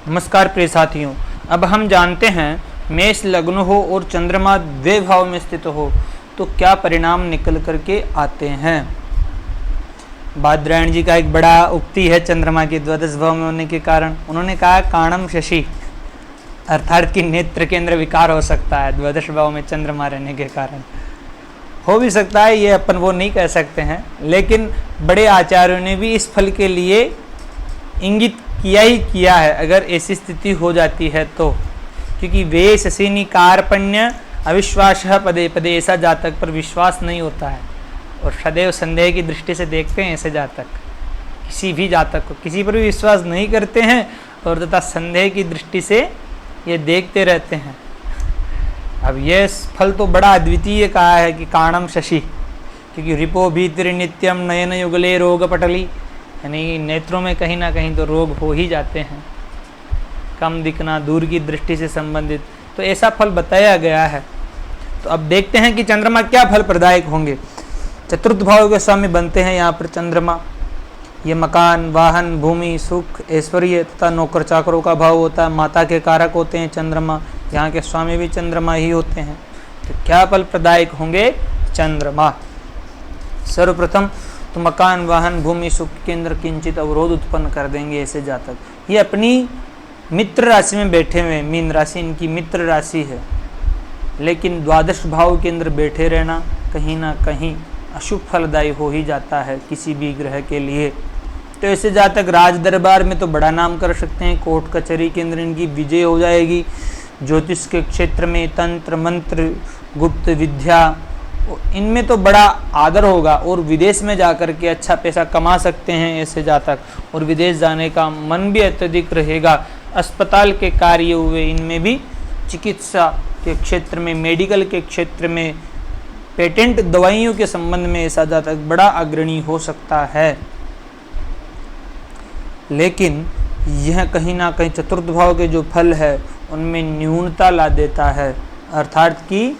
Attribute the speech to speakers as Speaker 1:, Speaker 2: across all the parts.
Speaker 1: नमस्कार प्रिय साथियों, अब हम जानते हैं मेष लग्न हो और चंद्रमा द्वे भाव में स्थित हो तो क्या परिणाम निकल करके आते हैं। बादरायण जी का एक बड़ा उक्ति है चंद्रमा के द्वादश भाव में होने के कारण। उन्होंने कहा काणम शशि, अर्थात कि नेत्र केंद्र विकार हो सकता है द्वादश भाव में चंद्रमा रहने के कारण। हो भी सकता है, ये अपन वो नहीं कह सकते हैं, लेकिन बड़े आचार्यों ने भी इस फल के लिए इंगित किया ही किया है अगर ऐसी स्थिति हो जाती है तो, क्योंकि वे शशिनी कार्पण्य अविश्वास पदे पदे, ऐसा जातक पर विश्वास नहीं होता है और सदैव संदेह की दृष्टि से देखते हैं। ऐसे जातक किसी भी जातक को किसी पर भी विश्वास नहीं करते हैं और तथा संदेह की दृष्टि से ये देखते रहते हैं। अब यह फल तो बड़ा अद्वितीय कहा है कि काणम शशि, क्योंकि रिपो भीतर नित्यम नयन युगले रोग पटली, यानी नेत्रों में कहीं ना कहीं तो रोग हो ही जाते हैं, कम दिखना, दूर की दृष्टि से संबंधित, तो ऐसा फल बताया गया है। तो अब देखते हैं कि चंद्रमा क्या फल प्रदायक होंगे। चतुर्थ भाव के स्वामी बनते हैं यहाँ पर चंद्रमा। ये मकान, वाहन, भूमि, सुख, ऐश्वर्य तथा नौकर चाकरों का भाव होता है। माता के कारक होते हैं चंद्रमा, यहाँ के स्वामी भी चंद्रमा ही होते हैं। तो क्या फल प्रदायक होंगे चंद्रमा। सर्वप्रथम तो मकान, वाहन, भूमि, सुख के अंदर किंचित अवरोध उत्पन्न कर देंगे ऐसे जातक। ये अपनी मित्र राशि में बैठे हुए, मीन राशि इनकी मित्र राशि है, लेकिन द्वादश भाव के अंदर बैठे रहना कहीं ना कहीं अशुभ फलदायी हो ही जाता है किसी भी ग्रह के लिए। तो ऐसे जातक राज दरबार में तो बड़ा नाम कर सकते हैं, कोर्ट कचहरी के अंदर इनकी विजय हो जाएगी, ज्योतिष के क्षेत्र में तंत्र मंत्र गुप्त विद्या इनमें तो बड़ा आदर होगा और विदेश में जाकर के अच्छा पैसा कमा सकते हैं ऐसे जातक, और विदेश जाने का मन भी अत्यधिक रहेगा। अस्पताल के कार्य हुए इनमें भी, चिकित्सा के क्षेत्र में, मेडिकल के क्षेत्र में, पेटेंट दवाइयों के संबंध में ऐसा जातक बड़ा अग्रणी हो सकता है। लेकिन यह कहीं ना कहीं चतुर्थ भाव के जो फल है उनमें न्यूनता ला देता है, अर्थात कि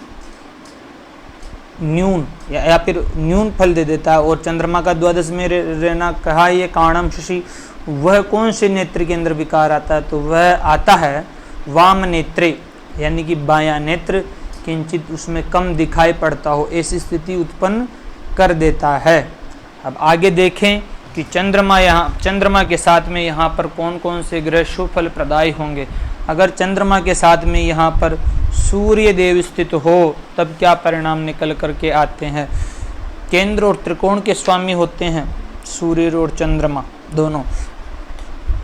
Speaker 1: न्यून या फिर न्यून फल दे देता है। और चंद्रमा का द्वादश में रहना कहा, ये काणम शशि, वह कौन से नेत्र के अंदर विकार आता है, तो वह आता है वाम नेत्रे, यानी कि बायां नेत्र किंचित उसमें कम दिखाई पड़ता हो, ऐसी स्थिति उत्पन्न कर देता है। अब आगे देखें कि चंद्रमा के साथ में यहाँ पर कौन कौन से ग्रह शुभ फल प्रदायी होंगे। अगर चंद्रमा के साथ में यहाँ पर सूर्य देव स्थित हो तब क्या परिणाम निकल करके आते हैं। केंद्र और त्रिकोण के स्वामी होते हैं सूर्य और चंद्रमा दोनों।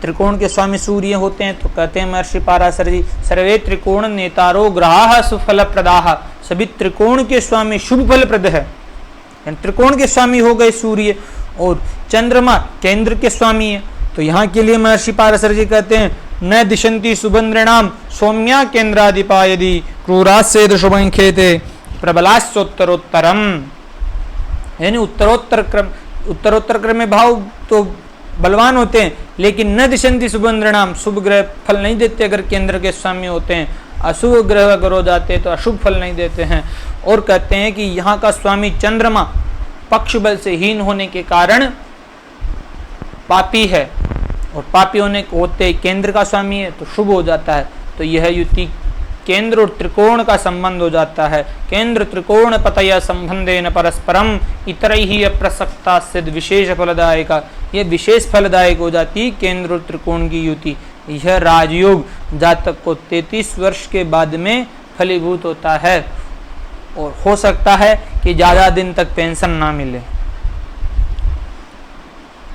Speaker 1: त्रिकोण के स्वामी सूर्य होते हैं तो कहते हैं महर्षि पाराशर जी, सर्वे त्रिकोण नेतारो ग्रहाः सुफल प्रदाः, सभी त्रिकोण के स्वामी शुभ फल प्रद है। त्रिकोण के स्वामी हो गए सूर्य, और चंद्रमा केंद्र के स्वामी है। तो यहाँ के लिए महर्षि पाराशर जी कहते हैं न दिशंति सुबंद्रणाम सौम्या केंद्राधिपा यदि क्रूरास्येद शुभं खेते प्रबलास्योत्तरोत्तरम, यानी उत्तरोत्तर क्रम में भाव तो बलवान होते हैं, लेकिन न दिशंति सुबंद्रणाम, शुभ ग्रह फल नहीं देते अगर केंद्र के स्वामी होते हैं। अशुभ ग्रह अगर हो जाते तो अशुभ फल नहीं देते हैं। और कहते हैं कि यहाँ का स्वामी चंद्रमा पक्ष बल से हीन होने के कारण पापी है, और पापी होते केंद्र का स्वामी है तो शुभ हो जाता है। तो यह युति केंद्र और त्रिकोण का संबंध हो जाता है। केंद्र त्रिकोण पतया संबंधेन परस्परम इतरैहि अप्रसक्ता सिद्ध विशेष फलदायक, यह विशेष फलदायक हो जाती है केंद्र और त्रिकोण की युति। यह राजयोग जातक को 33 वर्ष के बाद में फलीभूत होता है, और हो सकता है कि ज़्यादा दिन तक पेंशन ना मिले।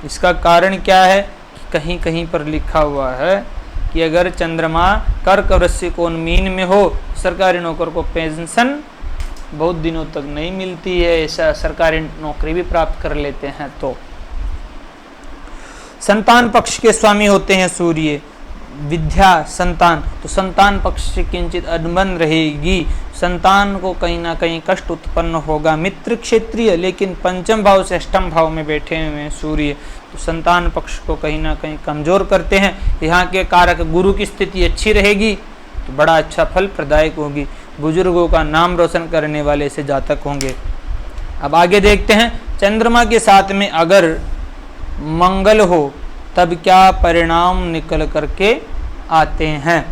Speaker 1: इसका कारण क्या है, कहीं कहीं पर लिखा हुआ है कि अगर चंद्रमा कर्क वृश्चिक कोण मीन में हो, सरकारी नौकर को पेंशन बहुत दिनों तक नहीं मिलती है, ऐसा सरकारी नौकरी भी प्राप्त कर लेते हैं। तो संतान पक्ष के स्वामी होते हैं सूर्य, विद्या संतान, तो संतान पक्ष से किंचित अनुबंध रहेगी, संतान को कहीं ना कहीं कष्ट उत्पन्न होगा। मित्र क्षेत्रीय, लेकिन पंचम भाव से अष्टम भाव में बैठे हुए हैं सूर्य, तो संतान पक्ष को कहीं ना कहीं कमजोर करते हैं। यहाँ के कारक गुरु की स्थिति अच्छी रहेगी तो बड़ा अच्छा फल प्रदायक होगी, बुजुर्गों का नाम रोशन करने वाले से जातक होंगे। अब आगे देखते हैं, चंद्रमा के साथ में अगर मंगल हो तब क्या परिणाम निकल करके आते हैं।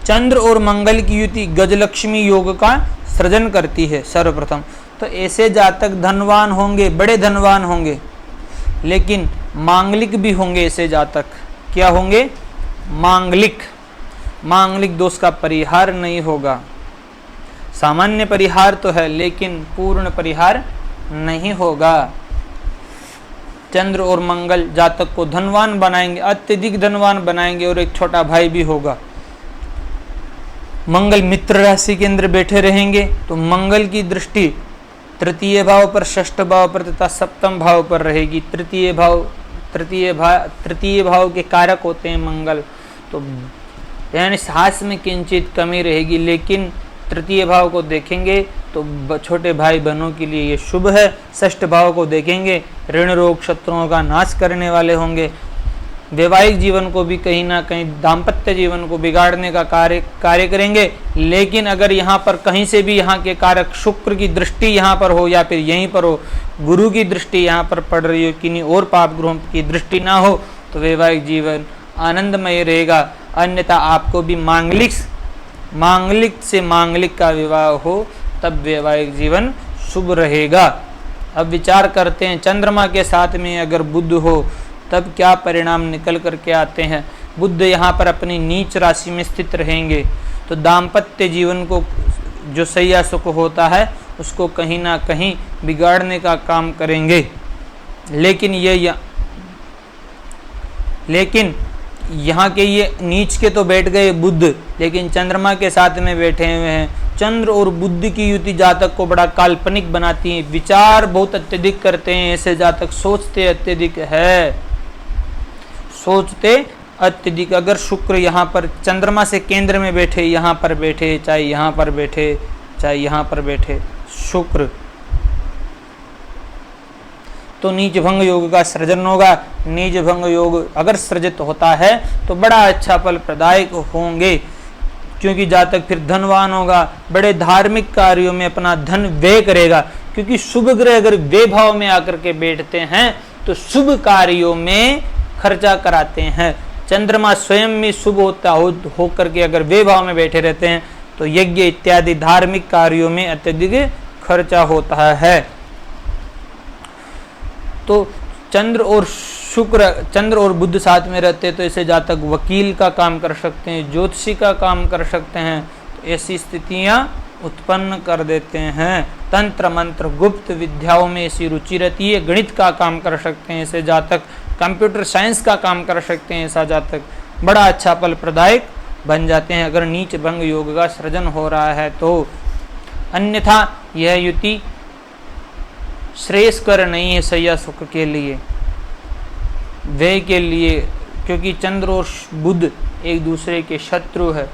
Speaker 1: चंद्र और मंगल की युति गजलक्ष्मी योग का सृजन करती है। सर्वप्रथम तो ऐसे जातक धनवान होंगे, बड़े धनवान होंगे, लेकिन मांगलिक भी होंगे। ऐसे जातक क्या होंगे? मांगलिक दोष का परिहार नहीं होगा। सामान्य परिहार तो है, लेकिन पूर्ण परिहार नहीं होगा। चंद्र और मंगल जातक को धनवान बनाएंगे, अत्यधिक धनवान बनाएंगे, और एक छोटा भाई भी होगा। मंगल मित्र राशि के अंदर बैठे रहेंगे, तो मंगल की दृष्टि तृतीय भाव पर, षष्ठ भाव पर तथा सप्तम भाव पर रहेगी। तृतीय भाव के कारक होते हैं मंगल, तो यानी साहस में किंचित कमी रहेगी, लेकिन तृतीय भाव को देखेंगे तो छोटे भाई बहनों के लिए ये शुभ है। षष्ठ भाव को देखेंगे, ऋण रोग शत्रुओं का नाश करने वाले होंगे। वैवाहिक जीवन को भी कहीं ना कहीं, दाम्पत्य जीवन को बिगाड़ने का कार्य करेंगे। लेकिन अगर यहाँ पर कहीं से भी यहाँ के कारक शुक्र की दृष्टि यहाँ पर हो, या फिर यहीं पर हो, गुरु की दृष्टि यहाँ पर पड़ रही हो, किन्हीं और पाप ग्रहों की दृष्टि ना हो, तो वैवाहिक जीवन आनंदमय रहेगा। अन्यथा आपको भी मांगलिक से मांगलिक का विवाह हो, तब वैवाहिक जीवन शुभ रहेगा। अब विचार करते हैं, चंद्रमा के साथ में अगर बुध हो तब क्या परिणाम निकल करके आते हैं। बुध यहाँ पर अपनी नीच राशि में स्थित रहेंगे, तो दाम्पत्य जीवन को जो सैया सुख होता है उसको कहीं ना कहीं बिगाड़ने का काम करेंगे। लेकिन यहाँ के ये नीच के तो बैठ गए बुध, लेकिन चंद्रमा के साथ में बैठे हुए हैं। चंद्र और बुध की युति जातक को बड़ा काल्पनिक बनाती है। विचार बहुत अत्यधिक करते हैं ऐसे जातक, सोचते अत्यधिक। अगर शुक्र यहाँ पर चंद्रमा से केंद्र में बैठे, यहाँ पर बैठे, चाहे यहाँ पर बैठे, चाहे यहाँ पर बैठे शुक्र, तो नीच भंग योग का सृजन होगा। नीच भंग योग अगर सृजित होता है तो बड़ा अच्छा फल प्रदायक होंगे, क्योंकि जातक फिर धनवान होगा, बड़े धार्मिक कार्यों में अपना धन व्यय करेगा। क्योंकि शुभ ग्रह अगर व्यय भाव में आकर के बैठते हैं तो शुभ कार्यों में खर्चा कराते हैं। चंद्रमा स्वयं भी शुभ हो करके अगर व्यय भाव में बैठे रहते हैं तो यज्ञ इत्यादि धार्मिक कार्यों में अत्यधिक खर्चा होता है। तो चंद्र और बुध साथ में रहते तो ऐसे जातक वकील का काम कर सकते हैं, ज्योतिषी का काम कर सकते हैं। तो ऐसी स्थितियां उत्पन्न कर देते हैं। तंत्र मंत्र गुप्त विद्याओं में ऐसी रुचि रहती है। गणित का काम कर सकते हैं ऐसे जातक, कंप्यूटर साइंस का काम कर सकते हैं ऐसा जातक, बड़ा अच्छा फल प्रदायक बन जाते हैं अगर नीच भंग योग का सृजन हो रहा है तो। अन्यथा यह युति श्रेयस्कर नहीं है सैया सुख के लिए, व्यय के लिए, क्योंकि चंद्र और बुध एक दूसरे के शत्रु है,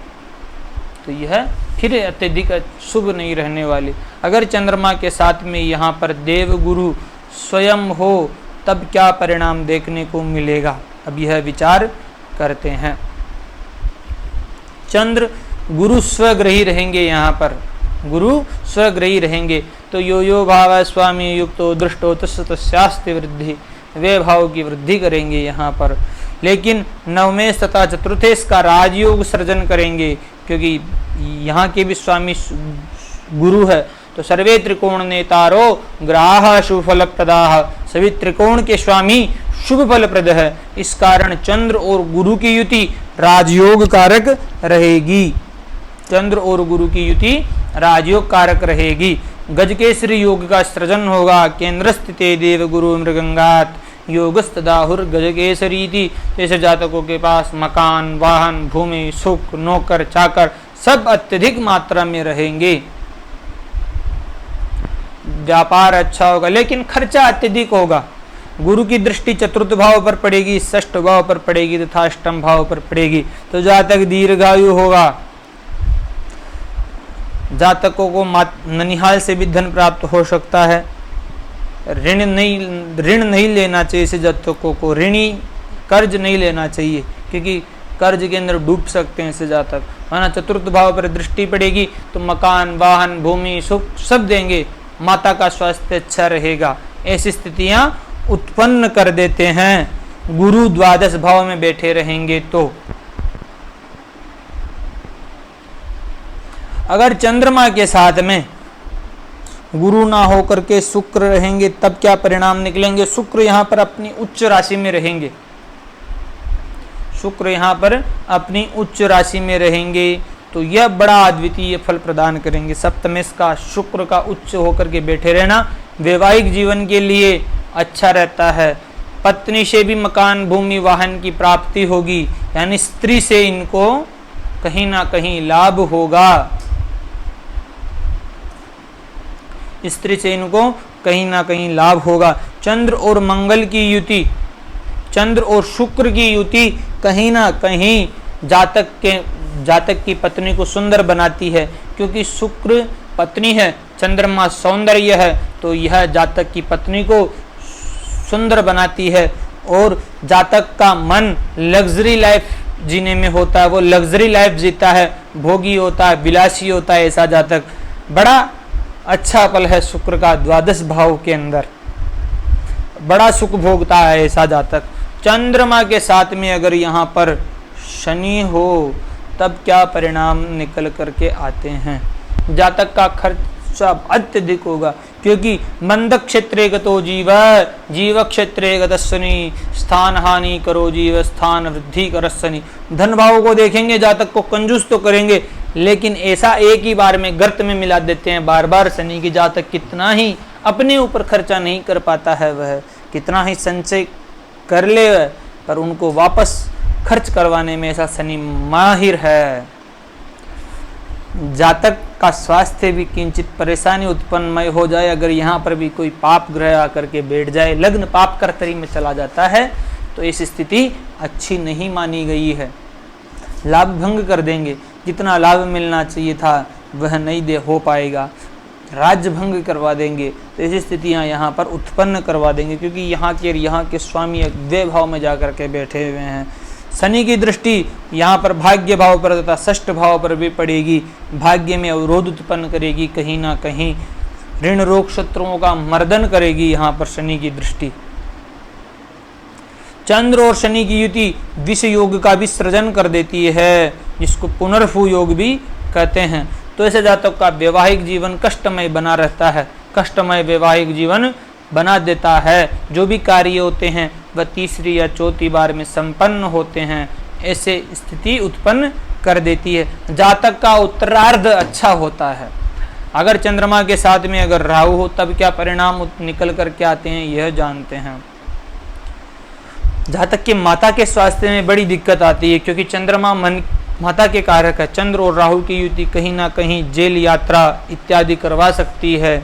Speaker 1: तो यह फिर अत्यधिक शुभ नहीं रहने वाली। अगर चंद्रमा के साथ में यहाँ पर देव गुरु स्वयं हो तब क्या परिणाम देखने को मिलेगा, अब यह विचार करते हैं। चंद्र गुरु स्वग्रही रहेंगे, यहाँ पर गुरु स्वग्रही रहेंगे, तो यो भाव स्वामी युक्तो दृष्टो तस्यास्ति वृद्धि, वे भाव की वृद्धि करेंगे यहाँ पर। लेकिन नवमेश तथा चतुर्थेश का राजयोग सृजन करेंगे, क्योंकि यहाँ के भी स्वामी गुरु है। तो सर्वे त्रिकोण नेतारो ग्राह शुभ फल प्रदाह, सभी त्रिकोण के स्वामी शुभ फल प्रद है। इस कारण चंद्र और गुरु की युति राजयोग कारक रहेगी। चंद्र और गुरु की युति राजयोग कारक रहेगी। गजकेसरी योग का सृजन होगा। केंद्र स्थित देव गुरु मृगंगात योगस्तदाहुर गजकेसरी। जैसे जातकों के पास मकान, वाहन, भूमि, सुख, नौकर, चाकर सब अत्यधिक मात्रा में रहेंगे। व्यापार अच्छा होगा, लेकिन खर्चा अत्यधिक होगा। गुरु की दृष्टि चतुर्थ भाव पर पड़ेगी, षष्ठ भाव पर पड़ेगी तथा अष्टम भाव पर पड़ेगी, तो जातक दीर्घायु होगा। जातकों को ननिहाल से भी धन प्राप्त हो सकता है। ऋण नहीं लेना चाहिए ऐसे जातकों को, ऋणी कर्ज नहीं लेना चाहिए, क्योंकि कर्ज के अंदर डूब सकते हैं ऐसे जातक। माना चतुर्थ भाव पर दृष्टि पड़ेगी तो मकान, वाहन, भूमि, सुख सब देंगे, माता का स्वास्थ्य अच्छा रहेगा, ऐसी स्थितियां उत्पन्न कर देते हैं। गुरु द्वादश भाव में बैठे रहेंगे तो। अगर चंद्रमा के साथ में गुरु ना होकर के शुक्र रहेंगे तब क्या परिणाम निकलेंगे? शुक्र यहाँ पर अपनी उच्च राशि में रहेंगे, शुक्र यहाँ पर अपनी उच्च राशि में रहेंगे तो यह बड़ा अद्वितीय फल प्रदान करेंगे। सप्तमेश का शुक्र का उच्च होकर के बैठे रहना वैवाहिक जीवन के लिए अच्छा रहता है। पत्नी से भी मकान भूमि वाहन की प्राप्ति होगी, यानी स्त्री से इनको कहीं ना कहीं लाभ होगा, स्त्री से इनको कहीं ना कहीं लाभ होगा। चंद्र और मंगल की युति, चंद्र और शुक्र की युति कहीं ना कहीं जातक की पत्नी को सुंदर बनाती है, क्योंकि शुक्र पत्नी है, चंद्रमा सौंदर्य है, तो यह जातक की पत्नी को सुंदर बनाती है। और जातक का मन लग्जरी लाइफ जीने में होता है, वो लग्जरी लाइफ जीता है, भोगी होता है, विलासी होता है ऐसा जातक। बड़ा अच्छा फल है शुक्र का द्वादश भाव के अंदर, बड़ा सुख भोगता है ऐसा जातक। चंद्रमा के साथ में अगर यहाँ पर शनि हो तब क्या परिणाम निकल करके आते हैं? जातक का खर्चा अत्यधिक होगा, क्योंकि मंद क्षेत्रे गतो जीव जीव क्षेत्रे गत शनि, स्थान हानि करो जीव स्थान वृद्धि कर शनि। धन भाव को देखेंगे, जातक को कंजूस तो करेंगे, लेकिन ऐसा एक ही बार में गर्त में मिला देते हैं बार बार शनि की। जातक कितना ही अपने ऊपर खर्चा नहीं कर पाता है, वह कितना ही संचय कर ले, पर उनको वापस खर्च करवाने में ऐसा शनि माहिर है। जातक का स्वास्थ्य भी किंचित परेशानी उत्पन्नमय हो जाए, अगर यहाँ पर भी कोई पाप ग्रह आकर के बैठ जाए, लग्न पाप कर्तरी में चला जाता है, तो इस स्थिति अच्छी नहीं मानी गई है। लाभ भंग कर देंगे, जितना लाभ मिलना चाहिए था वह नहीं हो पाएगा, राज्य भंग करवा देंगे, तो ऐसी स्थितियाँ यहाँ पर उत्पन्न करवा देंगे, क्योंकि यहाँ के स्वामी व्यय भाव में जाकर के बैठे हुए हैं। शनि की दृष्टि यहाँ पर भाग्य भाव पर तथा षष्ठ भाव पर भी पड़ेगी, भाग्य में अवरोध उत्पन्न करेगी, कहीं ना कहीं ऋण रोग शत्रुओं का मर्दन करेगी यहाँ पर शनि की दृष्टि। चंद्र और शनि की युति विष योग का भी सृजन कर देती है, जिसको पुनर्भू योग भी कहते हैं। तो ऐसे जातक का वैवाहिक जीवन कष्टमय बना रहता है, कष्टमय वैवाहिक जीवन बना देता है। जो भी कार्य होते हैं वह तीसरी या चौथी बार में संपन्न होते हैं, ऐसे स्थिति उत्पन्न कर देती है। जातक का उत्तरार्ध अच्छा होता है। अगर चंद्रमा के साथ में अगर राहु हो तब क्या परिणाम निकल कर के आते हैं, यह जानते हैं। जातक के माता के स्वास्थ्य में बड़ी दिक्कत आती है, क्योंकि चंद्रमा मन माता के कारक है। चंद्र और राहु की युति कहीं ना कहीं जेल यात्रा इत्यादि करवा सकती है।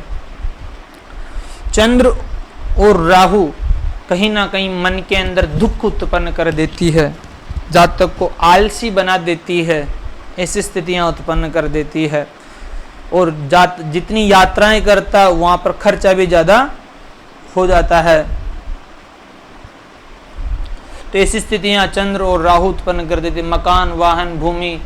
Speaker 1: चंद्र और राहु कहीं ना कहीं मन के अंदर दुख उत्पन्न कर देती है, जातक को आलसी बना देती है, ऐसी स्थितियां उत्पन्न कर देती है। और जितनी यात्राएं करता है वहां पर खर्चा भी ज्यादा हो जाता है। तो ऐसी स्थितियां चंद्र और राहु उत्पन्न कर देते। मकान वाहन भूमि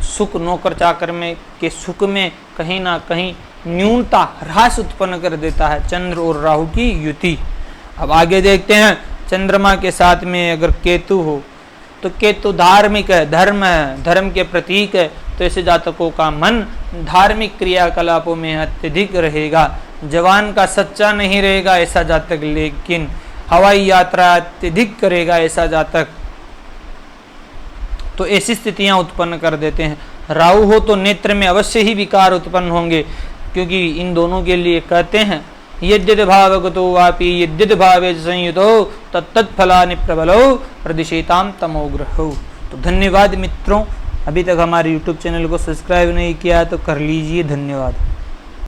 Speaker 1: सुख नौकर चाकर में के सुख में कहीं ना कहीं न्यूनता ह्रास उत्पन्न कर देता है चंद्र और राहु की युति। अब आगे देखते हैं, चंद्रमा के साथ में अगर केतु हो तो केतु धार्मिक है, धर्म है, धर्म के प्रतीक है। तो ऐसे जातकों का मन धार्मिक क्रियाकलापों में अत्यधिक रहेगा। जवान का सच्चा नहीं रहेगा ऐसा जातक, लेकिन हवाई यात्रा अत्यधिक करेगा ऐसा जातक। तो ऐसी स्थितियां उत्पन्न कर देते हैं। राहु हो तो नेत्र में अवश्य ही विकार उत्पन्न होंगे, क्योंकि इन दोनों के लिए कहते हैं यद्यद भावगतो वापि यद्यद भावे संयुतो तत्तत् फलानि प्रबलो प्रदिशेताम तमोग्रहो। तो धन्यवाद मित्रों, अभी तक हमारे YouTube चैनल को सब्सक्राइब नहीं किया तो कर लीजिए। धन्यवाद।